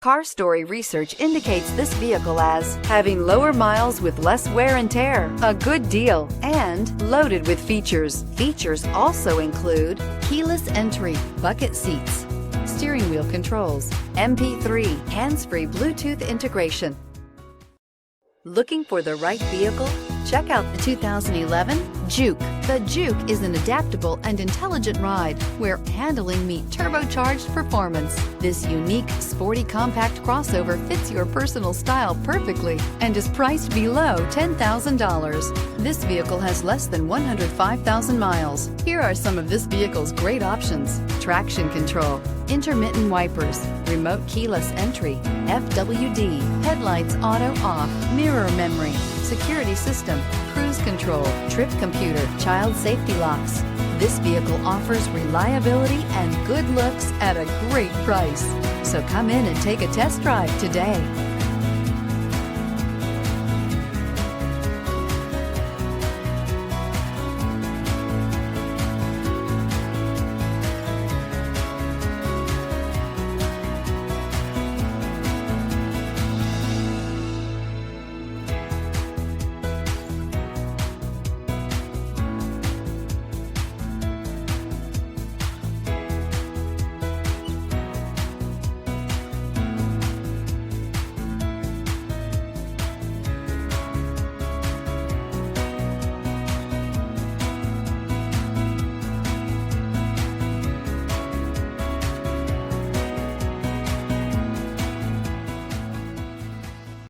Car Story research indicates this vehicle as having lower miles with less wear and tear, a good deal, and loaded with features. Features also include keyless entry, bucket seats, steering wheel controls, MP3, hands-free Bluetooth integration. Looking for the right vehicle? Check out the 2011 JUKE. The JUKE is an adaptable and intelligent ride where handling meets turbocharged performance. This unique, sporty compact crossover fits your personal style perfectly and is priced below $10,000. This vehicle has less than 105,000 miles. Here are some of this vehicle's great options: traction control, intermittent wipers, remote keyless entry, FWD, headlights auto off, mirror memory, security system, cruise control, trip computer, child safety locks. This vehicle offers reliability and good looks at a great price. So come in and take a test drive today.